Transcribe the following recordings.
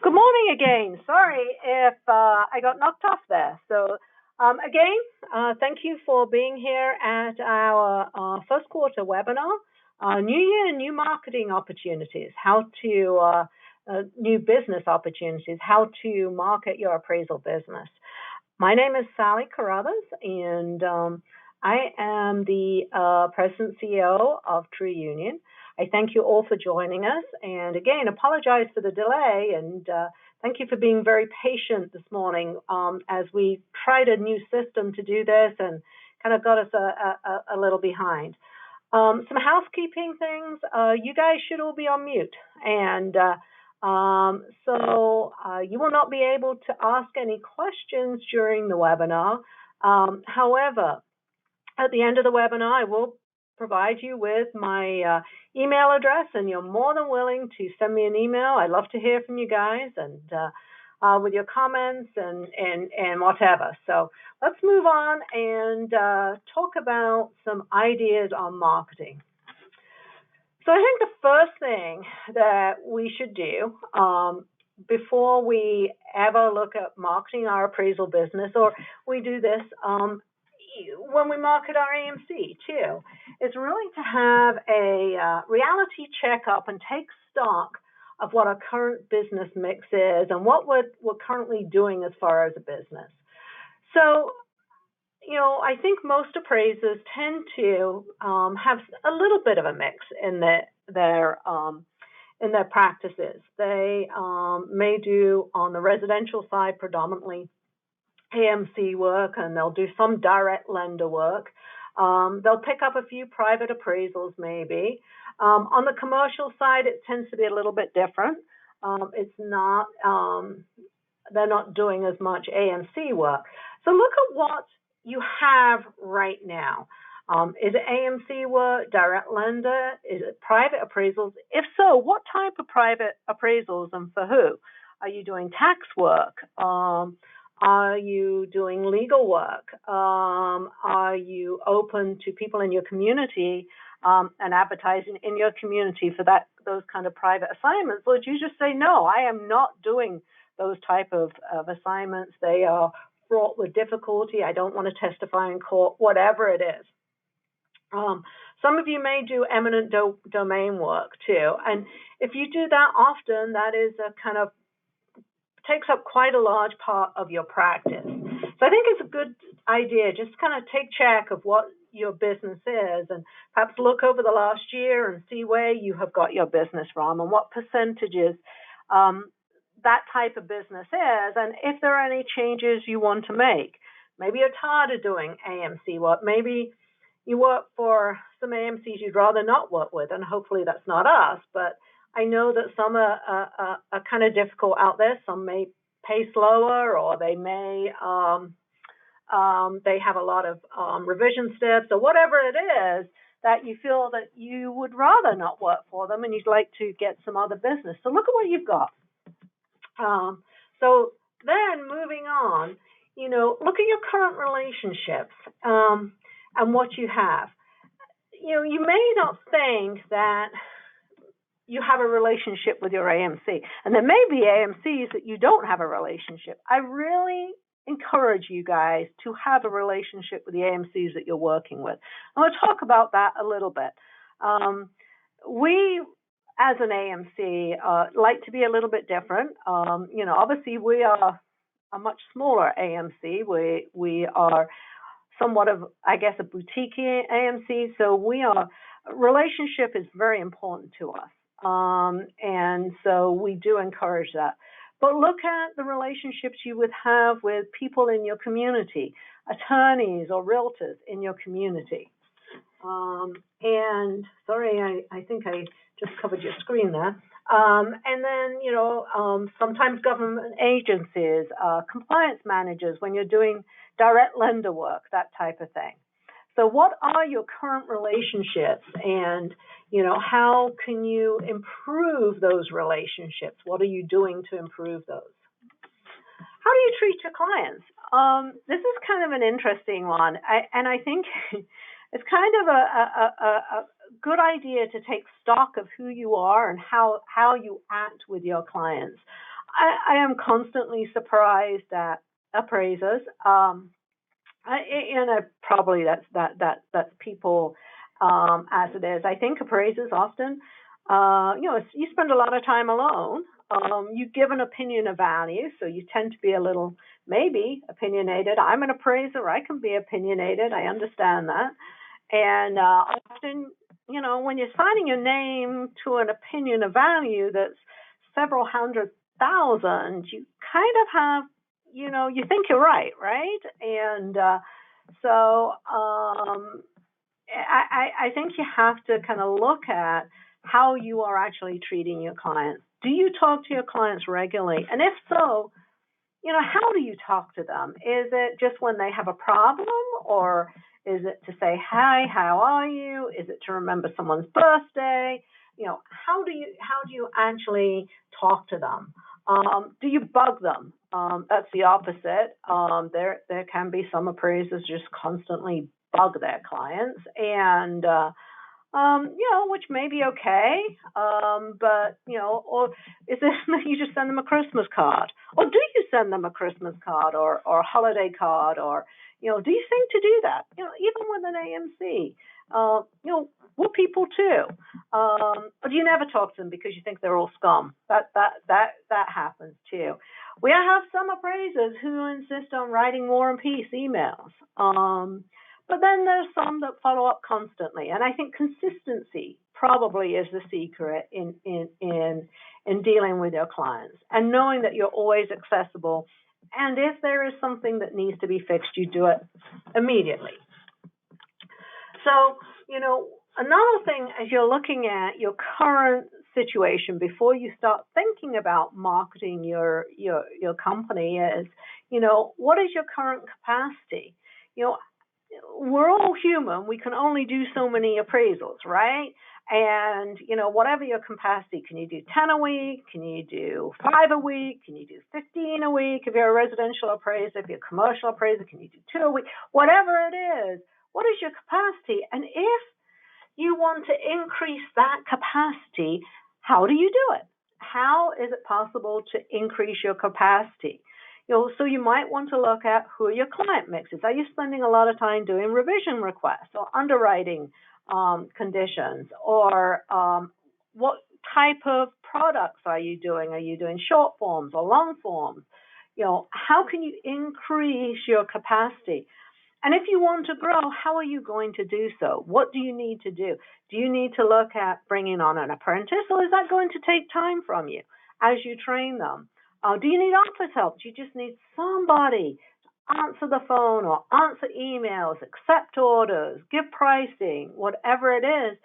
Good morning again. Sorry if I got knocked off there. Thank you for being here at our first quarter webinar, New Year, New Marketing Opportunities, new business opportunities, how to market your appraisal business. My name is Sally Carruthers, and I am the President CEO of True Union. I thank you all for joining us, and again, apologize for the delay, and thank you for being very patient this morning as we tried a new system to do this and kind of got us a little behind. Some housekeeping things. You guys should all be on mute, and you will not be able to ask any questions during the webinar. However, at the end of the webinar, I will provide you with my email address, and you're more than willing to send me an email. I love to hear from you guys and with your comments and whatever. So let's move on and talk about some ideas on marketing. So I think the first thing that we should do before we ever look at marketing our appraisal business, or we do this when we market our AMC too, is really to have a reality checkup and take stock of what our current business mix is and what we're currently doing as far as a business. So, I think most appraisers tend to have a little bit of a mix in their practices. They may do on the residential side predominantly AMC work, and they'll do some direct lender work. They'll pick up a few private appraisals maybe. On the commercial side, it tends to be a little bit different. It's not, they're not doing as much AMC work. So look at what you have right now. Is it AMC work, direct lender? Is it private appraisals? If so, what type of private appraisals and for who? Are you doing tax work? Are you doing legal work? Are you open to people in your community and advertising in your community for those kind of private assignments? Or do you just say, no, I am not doing those type of assignments. They are fraught with difficulty. I don't want to testify in court, whatever it is. Some of you may do eminent domain work too. And if you do that often, that is a kind of takes up quite a large part of your practice. So I think it's a good idea, just kind of take check of what your business is and perhaps look over the last year and see where you have got your business from and what percentages that type of business is, and if there are any changes you want to make. Maybe you're tired of doing AMC work. Maybe you work for some AMCs you'd rather not work with, and hopefully that's not us, but I know that some are kind of difficult out there. Some may pay slower, or they may they have a lot of revision steps, or whatever it is that you feel that you would rather not work for them, and you'd like to get some other business. So look at what you've got. So then moving on, look at your current relationships and what you have. You may not think that you have a relationship with your AMC. And there may be AMCs that you don't have a relationship. I really encourage you guys to have a relationship with the AMCs that you're working with. I'm going to talk about that a little bit. We, as an AMC, like to be a little bit different. Obviously we are a much smaller AMC. We are somewhat of, I guess, a boutique AMC. So relationship is very important to us. And so we do encourage that. But look at the relationships you would have with people in your community, attorneys or realtors in your community. And sorry, I think I just covered your screen there. And then, sometimes government agencies, compliance managers, when you're doing direct lender work, that type of thing. So what are your current relationships, and, how can you improve those relationships? What are you doing to improve those? How do you treat your clients? This is kind of an interesting one, and I think it's kind of a good idea to take stock of who you are and how you act with your clients. I am constantly surprised at appraisers. Probably that's people as it is. I think appraisers often, you spend a lot of time alone. You give an opinion of value, so you tend to be a little maybe opinionated. I'm an appraiser. I can be opinionated. I understand that. And often, when you're signing your name to an opinion of value that's several hundred thousand, you kind of have, you think you're right, right? And so I think you have to kind of look at how you are actually treating your clients. Do you talk to your clients regularly? And if so, how do you talk to them? Is it just when they have a problem, or is it to say, hi, how are you? Is it to remember someone's birthday? How do you actually talk to them? Do you bug them? That's the opposite. There can be some appraisers just constantly bug their clients, and which may be okay, but or is it you just send them a Christmas card, or do you send them a Christmas card or a holiday card, or do you think to do that? Even with an AMC, we're people too. Or do you never talk to them because you think they're all scum? That happens too. We have some appraisers who insist on writing War and Peace emails. But then there's some that follow up constantly, and I think consistency probably is the secret in dealing with your clients, and knowing that you're always accessible. And if there is something that needs to be fixed, you do it immediately. So, another thing as you're looking at your current situation before you start thinking about marketing your company is, what is your current capacity? We're all human. We can only do so many appraisals, right? And, whatever your capacity, can you do 10 a week? Can you do 5 a week? Can you do 15 a week? If you're a residential appraiser, if you're a commercial appraiser, can you do 2 a week? Whatever it is, what is your capacity? And if you want to increase that capacity, how do you do it? How is it possible to increase your capacity? So you might want to look at who your client mix is. Are you spending a lot of time doing revision requests or underwriting conditions, or what type of products are you doing? Are you doing short forms or long forms? How can you increase your capacity? And if you want to grow, how are you going to do so? What do you need to do? Do you need to look at bringing on an apprentice, or is that going to take time from you as you train them? Do you need office help? Do you just need somebody to answer the phone or answer emails, accept orders, give pricing, whatever it is?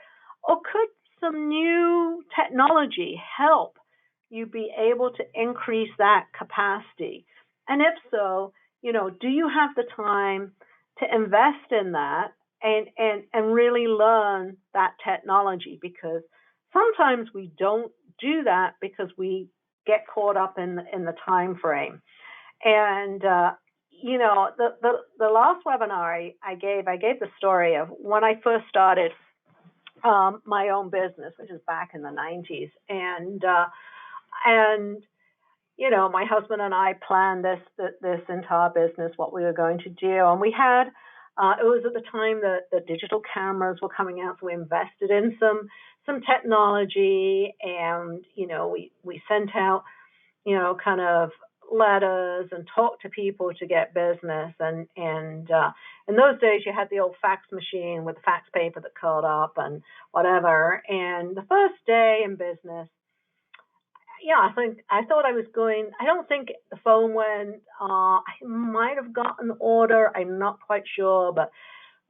Or could some new technology help you be able to increase that capacity? And if so, do you have the time to invest in that and really learn that technology? Because sometimes we don't do that because we get caught up in the time frame. And the last webinar I gave the story of when I first started my own business, which is back in the 90s, and my husband and I planned this entire business, what we were going to do, and we had it was at the time that the digital cameras were coming out, so we invested in some technology, and we sent out kind of letters and talked to people to get business, and in those days you had the old fax machine with fax paper that curled up and whatever. And the first day in business, I thought I was going. I don't think the phone went. I might have gotten an order. I'm not quite sure, but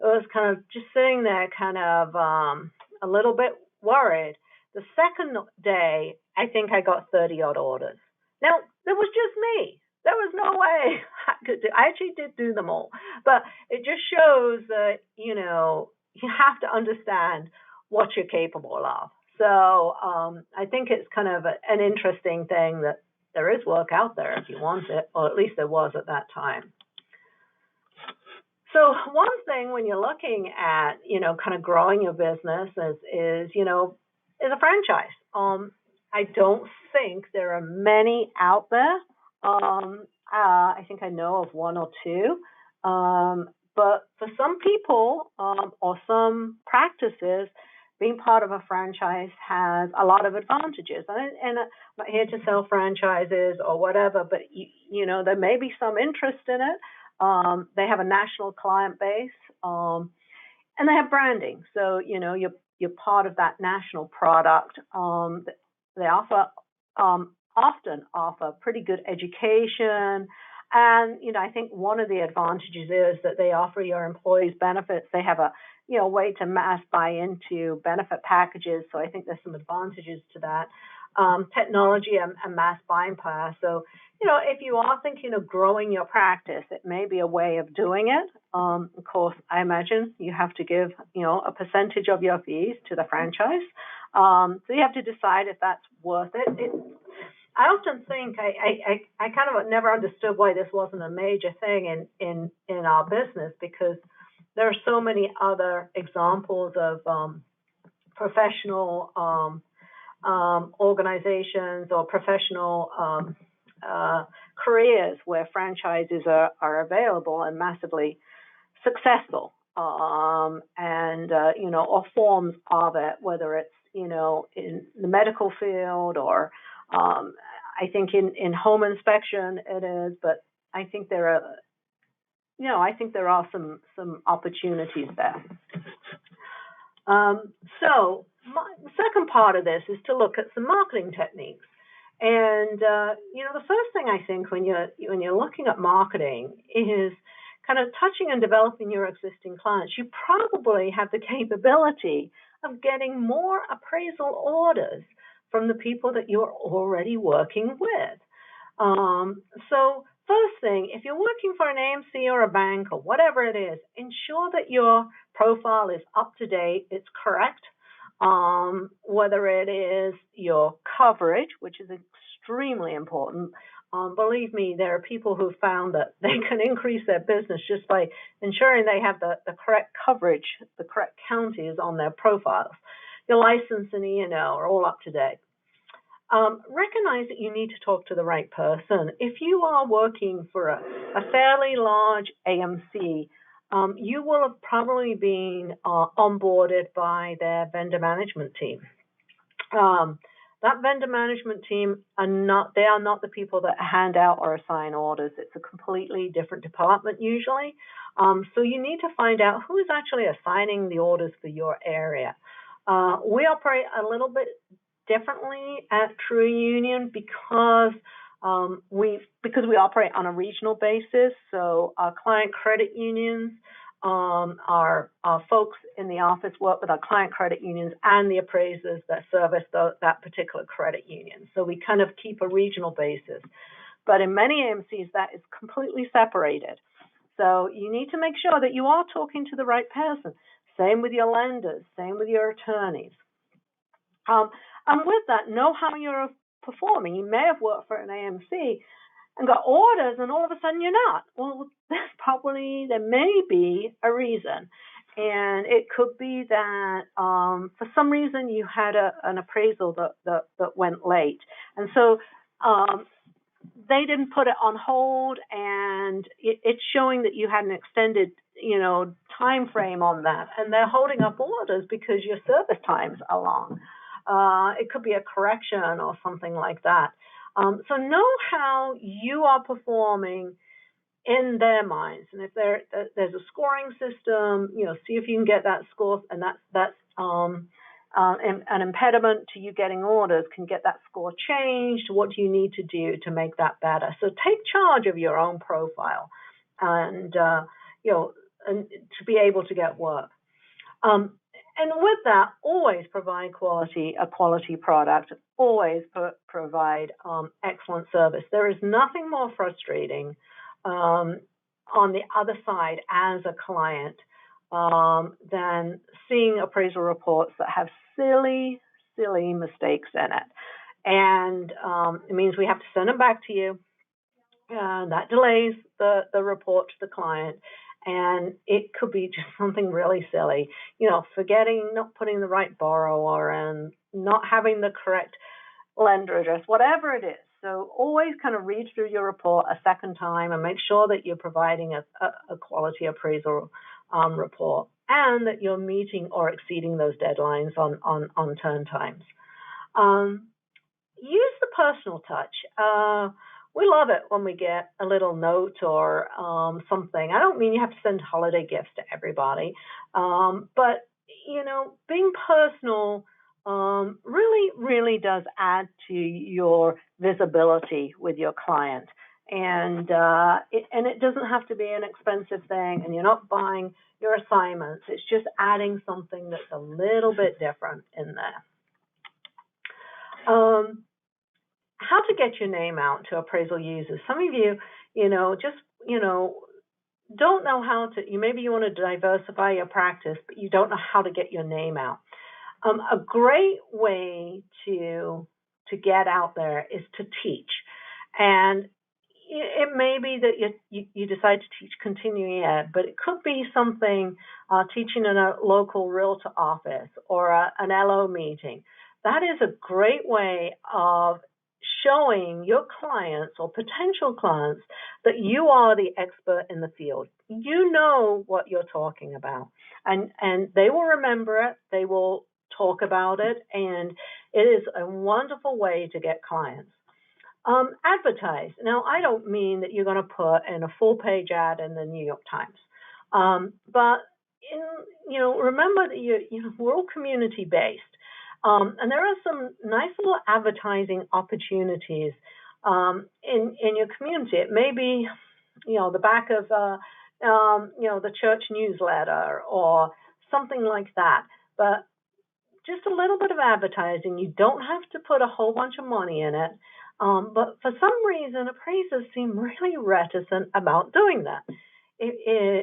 it was kind of just sitting there, kind of a little bit worried. The second day, I think I got 30 odd orders. Now, there was just me. There was no way I could do. I actually did do them all, but it just shows that you have to understand what you're capable of. So I think it's kind of an interesting thing that there is work out there if you want it, or at least there was at that time. So one thing when you're looking at, kind of growing your business is a franchise. I don't think there are many out there. I think I know of one or two. But for some people or some practices, being part of a franchise has a lot of advantages. And I'm not here to sell franchises or whatever, but there may be some interest in it. They have a national client base, and they have branding. So you're part of that national product. They often offer pretty good education. And, I think one of the advantages is that they offer your employees benefits. They have a, way to mass buy into benefit packages. So I think there's some advantages to that. Technology and mass buying power. So, if you are thinking of growing your practice, it may be a way of doing it. Of course, I imagine you have to give, a percentage of your fees to the franchise. So you have to decide if that's worth it. I often think I kind of never understood why this wasn't a major thing in our business, because there are so many other examples of professional organizations or professional careers where franchises are available and massively successful, or forms of it, whether it's in the medical field or I think in home inspection it is, but I think there are some opportunities there. So the second part of this is to look at some marketing techniques. And the first thing I think when you're looking at marketing is kind of touching and developing your existing clients. You probably have the capability of getting more appraisal orders from the people that you're already working with. So first thing, if you're working for an AMC or a bank or whatever it is, ensure that your profile is up to date, it's correct. Whether it is your coverage, which is extremely important. Believe me, there are people who found that they can increase their business just by ensuring they have the correct coverage, the correct counties on their profiles. Your license and E&O are all up to date. Recognize that you need to talk to the right person. If you are working for a fairly large AMC, you will have probably been onboarded by their vendor management team. That vendor management team are not the people that hand out or assign orders. It's a completely different department usually. So you need to find out who is actually assigning the orders for your area. We operate a little bit differently at TrueUnion because we operate on a regional basis. So our client credit unions, our folks in the office work with our client credit unions and the appraisers that service that particular credit union. So we kind of keep a regional basis. But in many AMCs, that is completely separated. So you need to make sure that you are talking to the right person. Same with your lenders, same with your attorneys. And with that, know how you're performing. You may have worked for an AMC and got orders, and all of a sudden you're not. Well, there may be a reason. And it could be that for some reason you had an appraisal that went late. And so they didn't put it on hold, and it's showing that you had an extended time frame on that. And they're holding up orders because your service times are long. It could be a correction or something like that. So know how you are performing in their minds, and if there's a scoring system, see if you can get that score, and that's an impediment to you getting orders. Can get that score changed? What do you need to do to make that better? So take charge of your own profile, and and to be able to get work. And with that, always provide a quality product, always provide excellent service. There is nothing more frustrating on the other side as a client than seeing appraisal reports that have silly mistakes in it. And it means we have to send them back to you. And that delays the report to the client. And it could be just something really silly, forgetting, not putting the right borrower in, not having the correct lender address, whatever it is. So always kind of read through your report a second time and make sure that you're providing a quality appraisal report, and that you're meeting or exceeding those deadlines on turn times. Use the personal touch. We love it when we get a little note or something. I don't mean you have to send holiday gifts to everybody, but being personal really does add to your visibility with your client. And it doesn't have to be an expensive thing, and you're not buying your assignments. It's just adding something that's a little bit different in there. How to get your name out to appraisal users. Some of you, don't know how to, maybe you want to diversify your practice, but you don't know how to get your name out. A great way to get out there is to teach. And it may be that you decide to teach continuing ed, but it could be something, teaching in a local realtor office or an LO meeting. That is a great way of showing your clients or potential clients that you are the expert in the field. You know what you're talking about, and they will remember it. They will talk about it, and it is a wonderful way to get clients. Advertise. Now, I don't mean that you're going to put in a full-page ad in the New York Times, but remember that we're all community-based. And there are some nice little advertising opportunities in your community. It may be, the back of, the church newsletter or something like that. But just a little bit of advertising. You don't have to put a whole bunch of money in it. But for some reason, appraisers seem really reticent about doing that.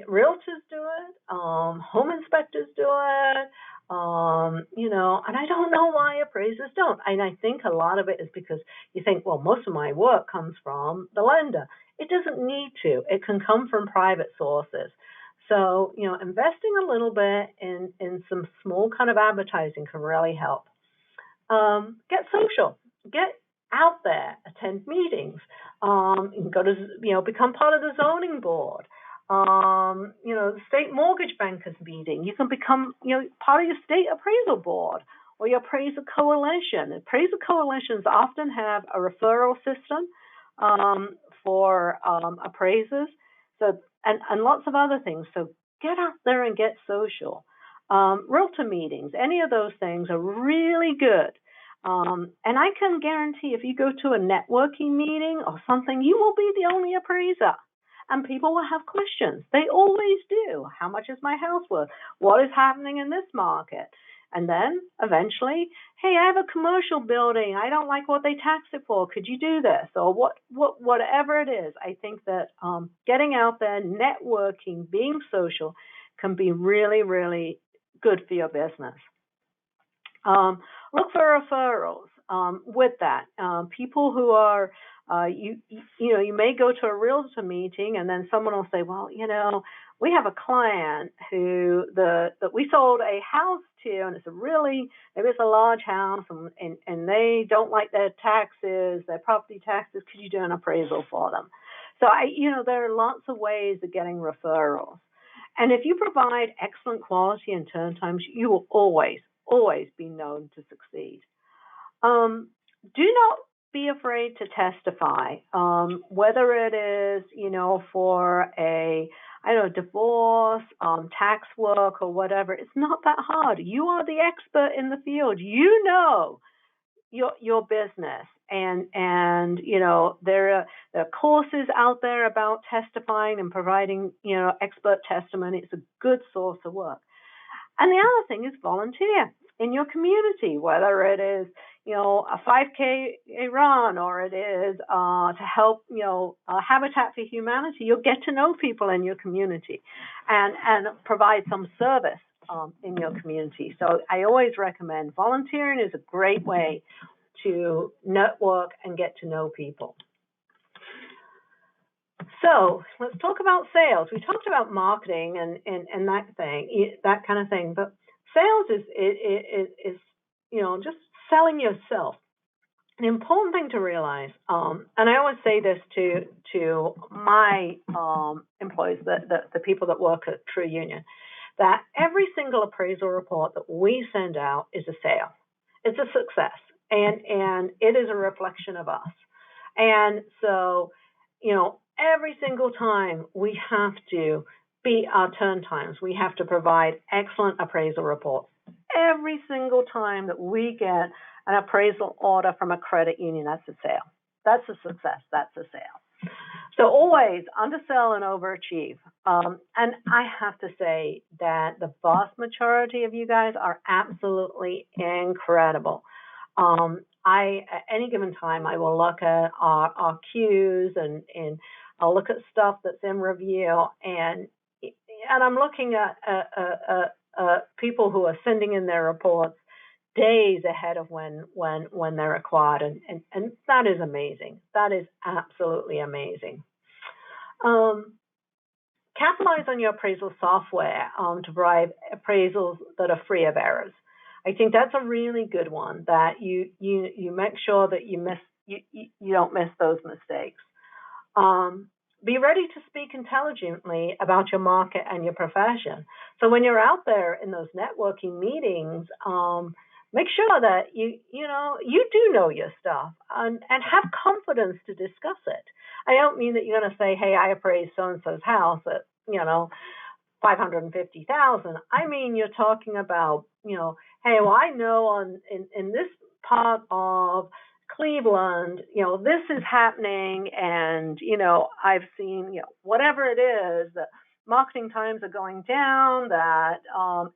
Realtors do it. Home inspectors do it. And I don't know why appraisers don't. And I think a lot of it is because you think, well, most of my work comes from the lender. It doesn't need to. It can come from private sources. So, investing a little bit in some small kind of advertising can really help. Get social. Get out there. Attend meetings. You can go to, become part of the zoning board. The state mortgage bankers meeting. You can become, part of your state appraisal board or your appraiser coalition. Appraiser coalitions often have a referral system for appraisers, and lots of other things. So get out there and get social. Realtor meetings, any of those things are really good. And I can guarantee if you go to a networking meeting or something, you will be the only appraiser. And people will have questions. They always do. How much is my house worth? What is happening in this market? And then eventually, hey, I have a commercial building. I don't like what they tax it for. Could you do this? Or whatever it is. I think that getting out there, networking, being social can be really, really good for your business. Look for referrals with that. People who are you may go to a realtor meeting and then someone will say, well, we have a client who that we sold a house to, and maybe it's a large house, and they don't like their taxes, their property taxes. Could you do an appraisal for them? So there are lots of ways of getting referrals. And if you provide excellent quality and turn times, you will always be known to succeed. Do not be afraid to testify, whether it is, for a divorce, tax work or whatever. It's not that hard. You are the expert in the field. You know your business, and there are courses out there about testifying and providing, expert testimony. It's a good source of work. And the other thing is volunteer in your community, whether it is, a 5K run or it is to help, Habitat for Humanity. You'll get to know people in your community and provide some service in your community. So I always recommend volunteering is a great way to network and get to know people. So let's talk about sales. We talked about marketing and that kind of thing, but sales is just selling yourself. the important thing to realize, and I always say this to my employees, the people that work at True Union, that every single appraisal report that we send out is a sale. It's a success, and it is a reflection of us. And so, every single time we have to beat our turn times. We have to provide excellent appraisal reports. Every single time that we get an appraisal order from a credit union, that's a sale. That's a success. That's a sale. So always undersell and overachieve. And I have to say that the vast majority of you guys are absolutely incredible. At any given time, I will look at our queues and I'll look at stuff that's in review, and I'm looking at people who are sending in their reports days ahead of when they're required, and that is amazing. That is absolutely amazing. Capitalize on your appraisal software to provide appraisals that are free of errors. I think that's a really good one, that you make sure that you don't miss those mistakes. Be ready to speak intelligently about your market and your profession. So when you're out there in those networking meetings, make sure that you do know your stuff and have confidence to discuss it. I don't mean that you're going to say, "Hey, I appraised so and so's house at $550,000." I mean, you're talking about, hey, well, I know in this part of Cleveland, this is happening, and I've seen, whatever it is, that marketing times are going down, that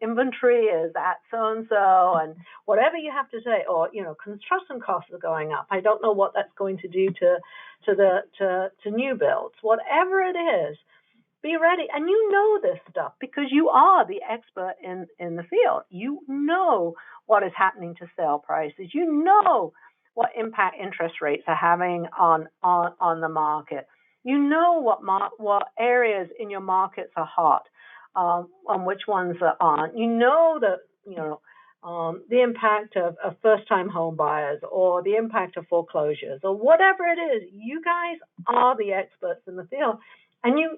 inventory is at so and so, and whatever you have to say, or construction costs are going up. I don't know what that's going to do to new builds. Whatever it is, be ready, and this stuff because you are the expert in the field. You know what is happening to sale prices. You know what impact interest rates are having on the market. You know what areas in your markets are hot, on which ones aren't. You know the impact of first-time home buyers, or the impact of foreclosures, or whatever it is. You guys are the experts in the field, and you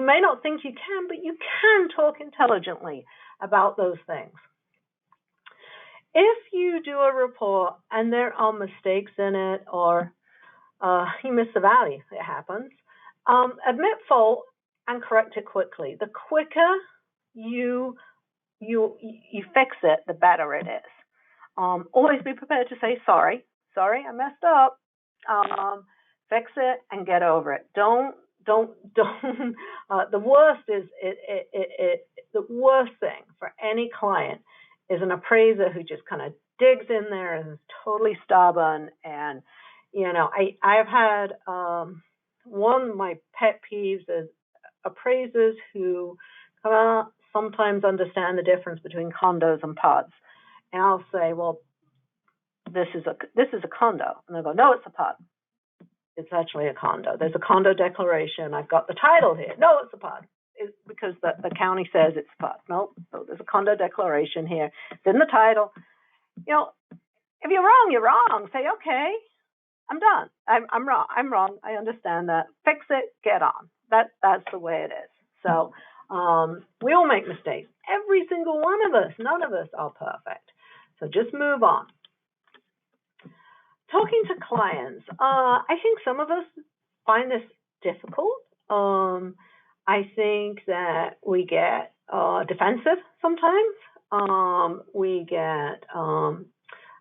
may not think you can, but you can talk intelligently about those things. If you do a report and there are mistakes in it, or you miss the value, it happens, admit fault and correct it quickly. The quicker you fix it, the better it is. Always be prepared to say, sorry, I messed up. Fix it and get over it. Don't. The worst is the worst thing for any client is an appraiser who just kind of digs in there and is totally stubborn. And I have had one of my pet peeves is appraisers who sometimes understand the difference between condos and pods. And I'll say, well, this is a condo, and they'll go, no, it's a pod. It's actually a condo. There's a condo declaration. I've got the title here. No, it's a pod. It's because the county says it's a pod. No, there's a condo declaration here. It's in the title. If you're wrong, you're wrong. Say, okay, I'm done. I'm wrong. I'm wrong. I understand that. Fix it. Get on. That's the way it is. So we all make mistakes. Every single one of us. None of us are perfect. So just move on. Talking to clients, I think some of us find this difficult. I think that we get defensive sometimes. We get, I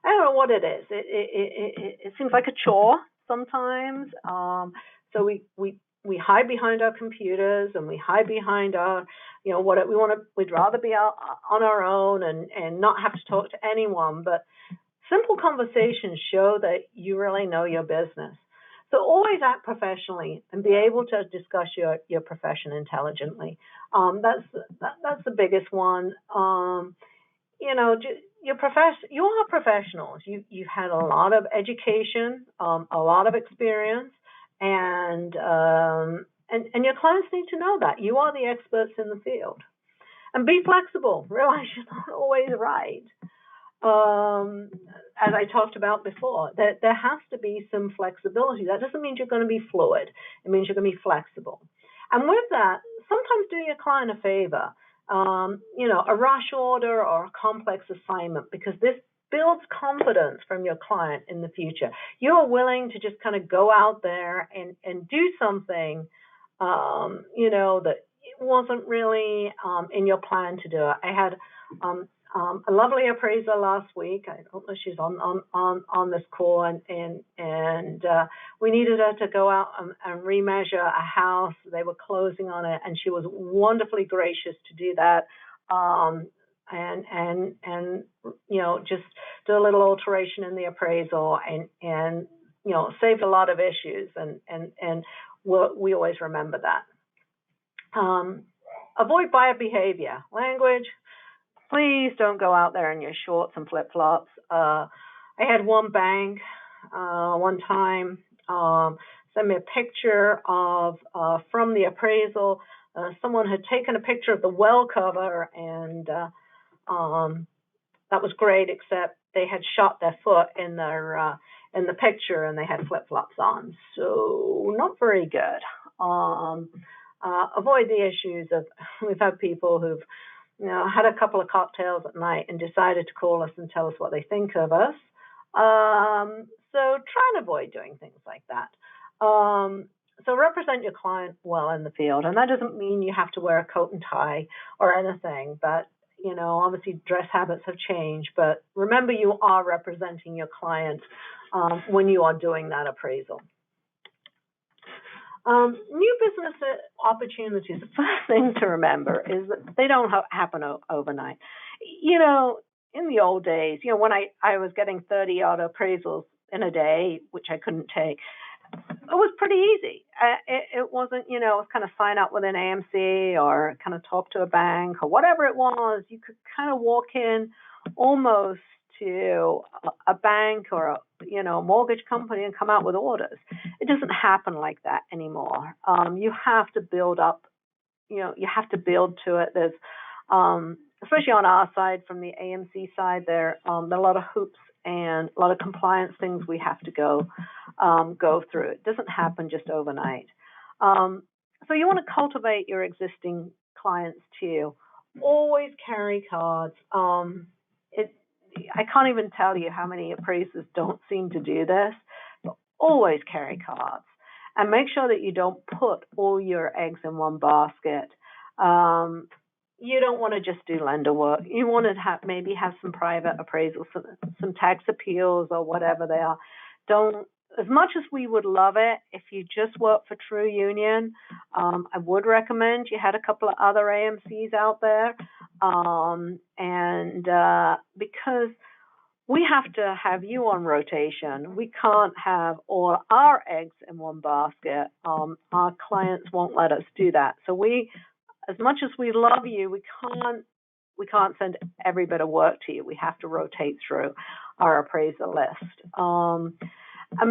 don't know what it is. It seems like a chore sometimes. So we hide behind our computers, and we hide behind our, we'd rather be out on our own and not have to talk to anyone. But simple conversations show that you really know your business. So always act professionally and be able to discuss your profession intelligently. That's the biggest one. You are professionals. You've had a lot of education, a lot of experience, and your clients need to know that you are the experts in the field. And be flexible. Realize you're not always right. as I talked about before, that there has to be some flexibility. That doesn't mean you're going to be fluid. It means you're going to be flexible. And with that, sometimes do your client a favor. A rush order or a complex assignment, because this builds confidence from your client in the future. You're willing to just kind of go out there and do something, that it wasn't really in your plan to do it. I had a lovely appraiser last week. I don't know if she's on this call, and we needed her to go out and remeasure a house. They were closing on it, and she was wonderfully gracious to do that. And just do a little alteration in the appraisal, and saved a lot of issues, and we always remember that. Avoid buyer behavior. Language, please don't go out there in your shorts and flip-flops. I had one bank one time send me a picture of from the appraisal. Someone had taken a picture of the well cover, and that was great, except they had shot their foot in the picture, and they had flip-flops on, so not very good. Avoid the issues of, we've had people who've had a couple of cocktails at night and decided to call us and tell us what they think of us. So try and avoid doing things like that. So represent your client well in the field, and that doesn't mean you have to wear a coat and tie or anything, but obviously dress habits have changed, but remember you are representing your client when you are doing that appraisal. New business opportunities, the first thing to remember is that they don't happen overnight. In the old days, when I was getting 30 odd appraisals in a day, which I couldn't take, it was pretty easy. It wasn't, it was kind of sign up with an AMC or kind of talk to a bank or whatever it was. You could kind of walk in almost to a bank or a mortgage company and come out with orders. It doesn't happen like that anymore. You have to build up, you have to build to it. There's, especially on our side, from the AMC side, there are a lot of hoops and a lot of compliance things we have to go through. It doesn't happen just overnight. So you want to cultivate your existing clients too. Always carry cards. I can't even tell you how many appraisers don't seem to do this, but always carry cards. And make sure that you don't put all your eggs in one basket. You don't want to just do lender work. You want to maybe have some private appraisals, some tax appeals or whatever they are. Don't, as much as we would love it, if you just work for True Union, I would recommend you had a couple of other AMCs out there. Because we have to have you on rotation. We can't have all our eggs in one basket. Our clients won't let us do that. So as much as we love you, we can't send every bit of work to you. We have to rotate through our appraiser list. And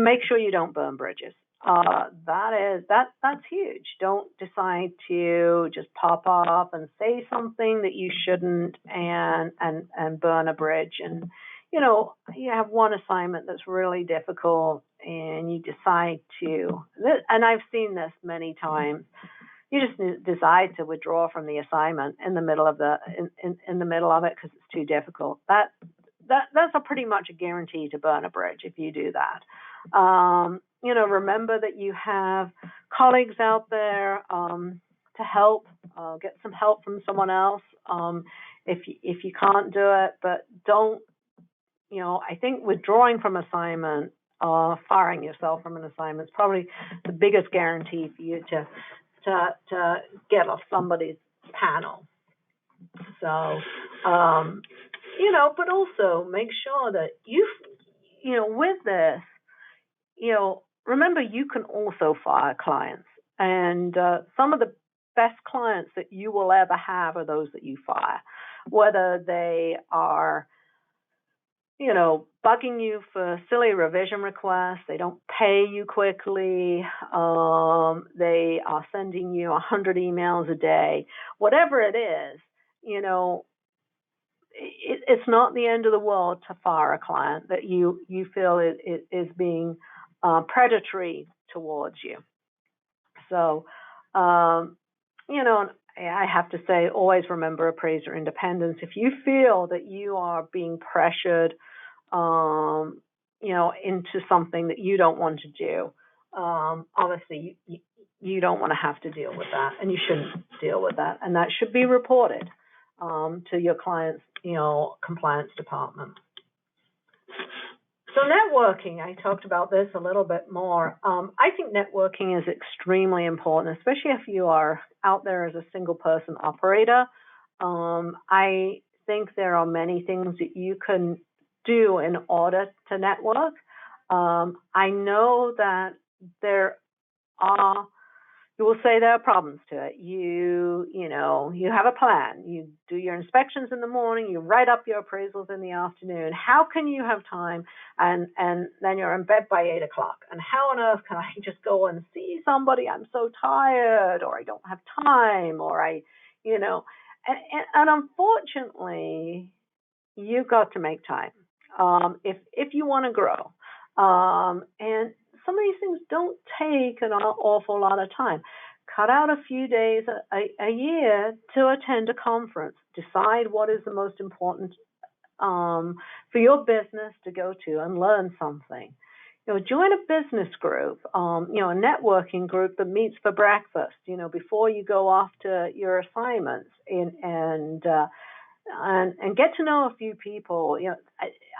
make sure you don't burn bridges. That's huge. Don't decide to just pop off and say something that you shouldn't and burn a bridge. And you have one assignment that's really difficult, and you decide to. And I've seen this many times. You just decide to withdraw from the assignment in the middle of in the middle of it because it's too difficult. That's a pretty much a guarantee to burn a bridge if you do that. Remember that you have colleagues out there to help. Get some help from someone else if you can't do it. But don't. I think withdrawing from assignment, firing yourself from an assignment is probably the biggest guarantee for you to get off somebody's panel. So, but also make sure that with this, remember you can also fire clients, and some of the best clients that you will ever have are those that you fire, whether they are bugging you for silly revision requests, they don't pay you quickly, they are sending you 100 emails a day, whatever it is, it's not the end of the world to fire a client that you feel is being predatory towards you. So, I have to say, always remember appraiser independence. If you feel that you are being pressured, into something that you don't want to do, obviously you don't want to have to deal with that, and you shouldn't deal with that, and that should be reported to your client's, compliance department. So networking, I talked about this a little bit more. I think networking is extremely important, especially if you are out there as a single person operator. I think there are many things that you can do in order to network. I know that you will say there are problems to it. You have a plan. You do your inspections in the morning. You write up your appraisals in the afternoon. How can you have time? And then you're in bed by 8 o'clock. And how on earth can I just go and see somebody? I'm so tired, or I don't have time, or and unfortunately, you've got to make time if you want to grow. And some of these things don't take an awful lot of time. Cut out a few days a year to attend a conference. Decide what is the most important for your business to go to and learn something. Join a business group, a networking group that meets for breakfast, before you go off to your assignments, and get to know a few people.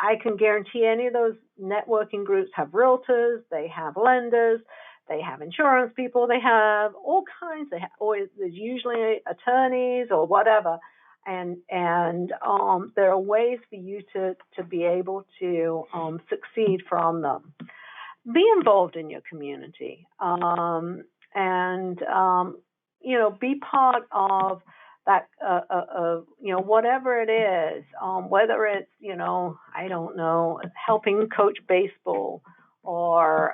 I can guarantee any of those networking groups have realtors, they have lenders, they have insurance people, they have all kinds. There's usually attorneys or whatever, and there are ways for you to be able to succeed from them. Be involved in your community, and be part of that, whatever it is, whether it's, I don't know, helping coach baseball, or,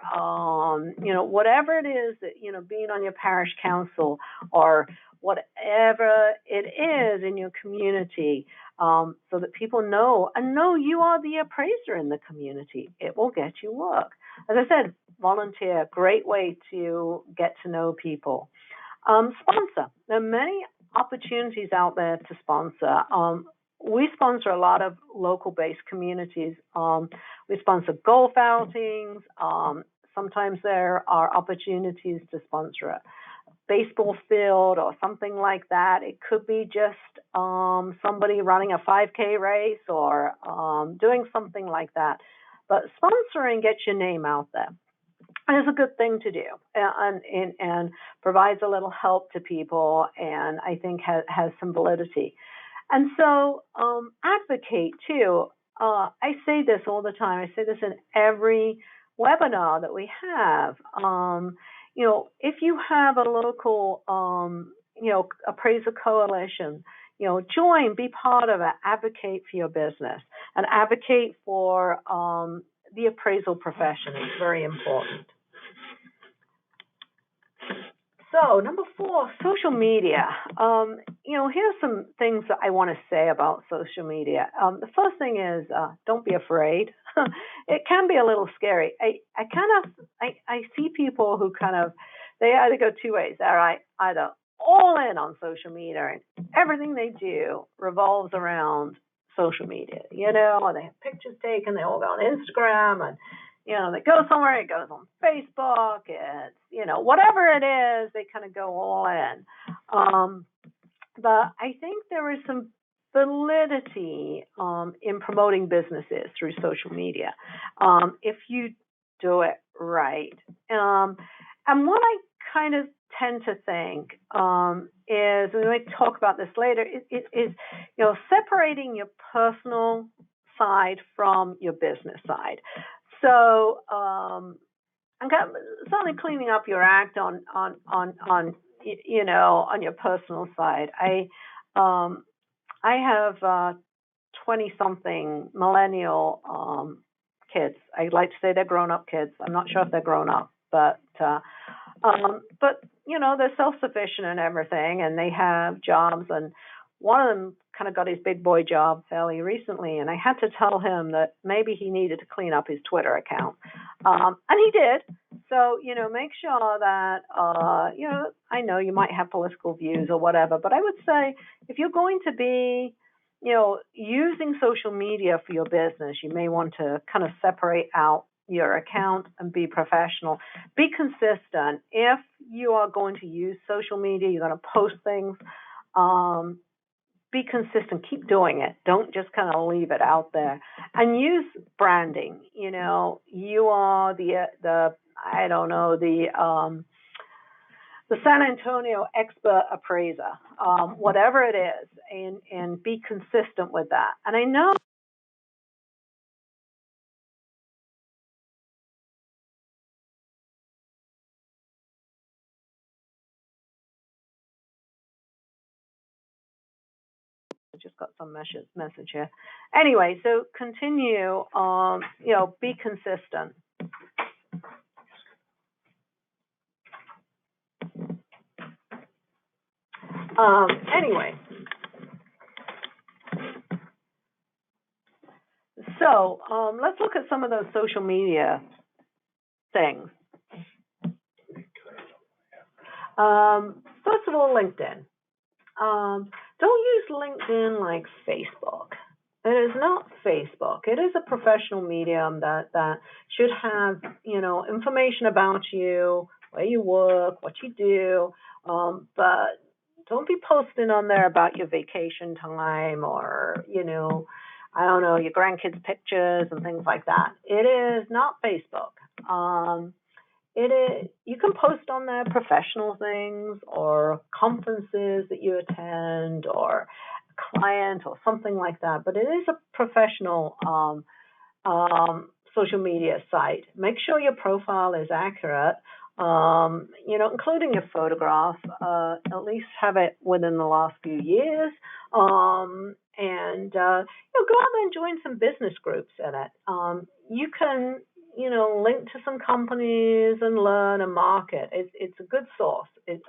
whatever it is that, being on your parish council, or whatever it is in your community, so that people know you are the appraiser in the community. It will get you work. As I said, volunteer, great way to get to know people. Sponsor. There are many opportunities out there to sponsor. We sponsor a lot of local-based communities. We sponsor golf outings. Sometimes there are opportunities to sponsor a baseball field or something like that. It could be just somebody running a 5K race, or doing something like that. But sponsoring gets your name out there. And it's a good thing to do, and provides a little help to people, and I think has some validity. And so advocate too. I say this all the time. I say this in every webinar that we have. If you have a local, appraiser coalition, join, be part of it, advocate for your business, and advocate for the appraisal profession. It's very important. So, number 4, social media. Here's some things that I want to say about social media. The first thing is, don't be afraid. It can be a little scary. I see people who they either go two ways. They're either all in on social media, and everything they do revolves around social media, and they have pictures taken, they all go on Instagram, and they go somewhere, it goes on Facebook, it's, whatever it is, they kind of go all in. But I think there is some validity in promoting businesses through social media, if you do it right. And what I kind of tend to think is, and we might talk about this later, is separating your personal side from your business side. So I'm certainly cleaning up your act on your personal side. I have 20-something millennial kids. I like to say they're grown-up kids. I'm not sure if they're grown up, but they're self-sufficient and everything, and they have jobs, and one of them kind of got his big boy job fairly recently, and I had to tell him that maybe he needed to clean up his Twitter account. And he did. So, make sure that, I know you might have political views or whatever, but I would say if you're going to be, using social media for your business, you may want to kind of separate out your account and be professional. Be consistent. If you are going to use social media, you're going to post things, be consistent. Keep doing it. Don't just kind of leave it out there. And use branding. You are the I don't know, the San Antonio expert appraiser, whatever it is, and be consistent with that. And I know I just got some message here. Anyway, so continue, be consistent. Anyway, so let's look at some of those social media things. First of all, LinkedIn. Don't use LinkedIn like Facebook. It is not Facebook. It is a professional medium that should have, information about you, where you work, what you do, but don't be posting on there about your vacation time or, I don't know, your grandkids' pictures and things like that. It is not Facebook. You can post on there professional things or conferences that you attend or a client or something like that, but it is a professional social media site. Make sure your profile is accurate, including your photograph, at least have it within the last few years, and go out there and join some business groups in it. You can link to some companies and learn and market. It's a good source. It's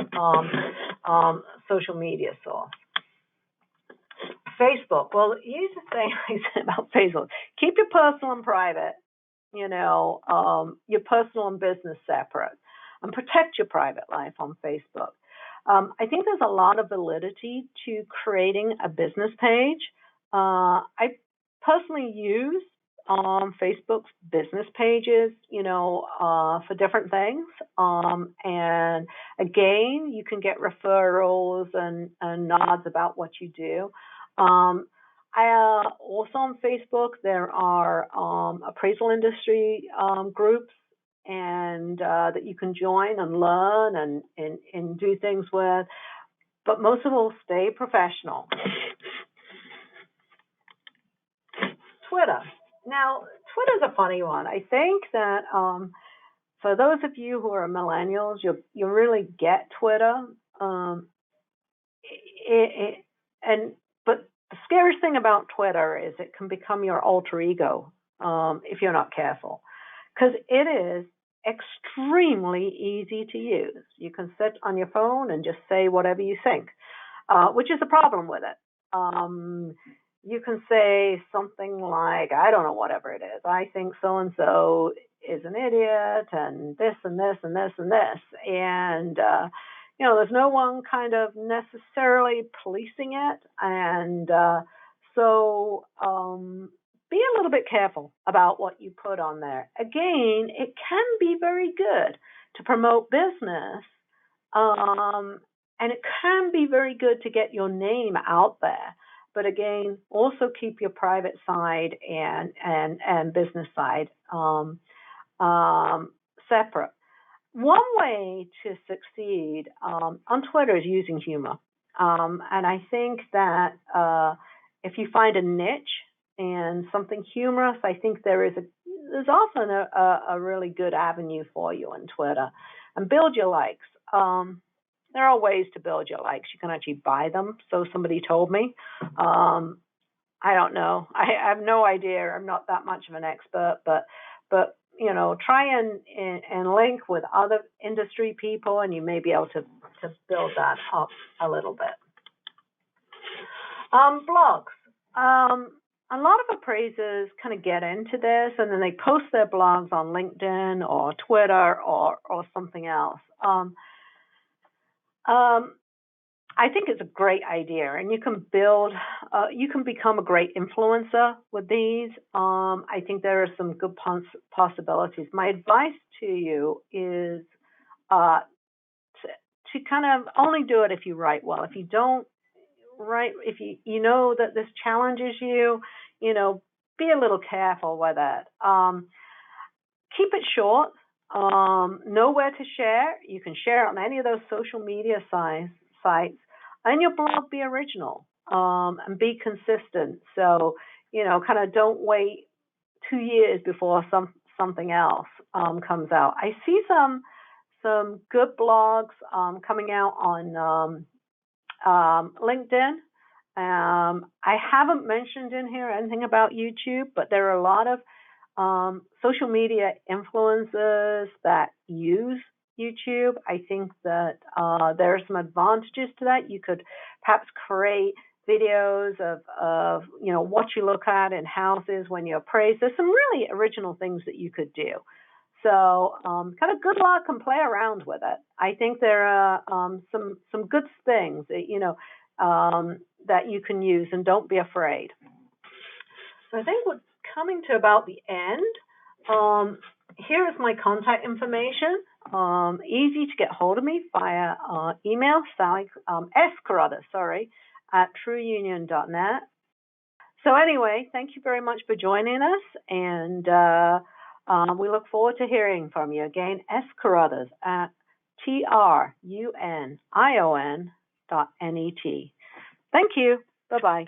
social media source. Facebook. Well, here's the thing I said about Facebook. Keep your personal and private, your personal and business separate, and protect your private life on Facebook. I think there's a lot of validity to creating a business page. I personally use Facebook's business pages, for different things. And again, you can get referrals and nods about what you do. Also on Facebook, there are appraisal industry groups and that you can join and learn and do things with. But most of all, stay professional. Twitter. Now, Twitter's a funny one. I think that for those of you who are millennials, you really get Twitter. But the scariest thing about Twitter is it can become your alter ego if you're not careful, because it is extremely easy to use. You can sit on your phone and just say whatever you think, which is the problem with it. You can say something like, I don't know, whatever it is. I think so-and-so is an idiot and this and this and this and this. And, there's no one kind of necessarily policing it. And so be a little bit careful about what you put on there. Again, it can be very good to promote business. And it can be very good to get your name out there. But again, also keep your private side and business side separate. One way to succeed on Twitter is using humor. And I think that if you find a niche and something humorous, I think there's often a really good avenue for you on Twitter. And build your likes. There are ways to build your likes. You can actually buy them. So somebody told me. I don't know. I have no idea. I'm not that much of an expert, but try and link with other industry people, and you may be able to build that up a little bit. Blogs. A lot of appraisers kind of get into this and then they post their blogs on LinkedIn or Twitter or something else. I think it's a great idea, and you can become a great influencer with these. I think there are some good possibilities. My advice to you is to kind of only do it if you write well. If you don't write, if you know that this challenges you, be a little careful with it. Keep it short. Know where to share. You can share it on any of those social media sites, and your blog be original and be consistent. So, kind of don't wait 2 years before something else comes out. I see some good blogs coming out on LinkedIn. I haven't mentioned in here anything about YouTube, but there are a lot of social media influencers that use YouTube. I think that there are some advantages to that. You could perhaps create videos of what you look at in houses when you appraise. There's some really original things that you could do. So kind of good luck and play around with it. I think there are some good things that, that you can use, and don't be afraid. So I think we're coming to about the end. Here is my contact information. Easy to get hold of me via email, Sally, S. Carruthers, at trueunion.net. So anyway, thank you very much for joining us, and we look forward to hearing from you. Again, S. Carruthers at TRUNION.net. Thank you. Bye-bye.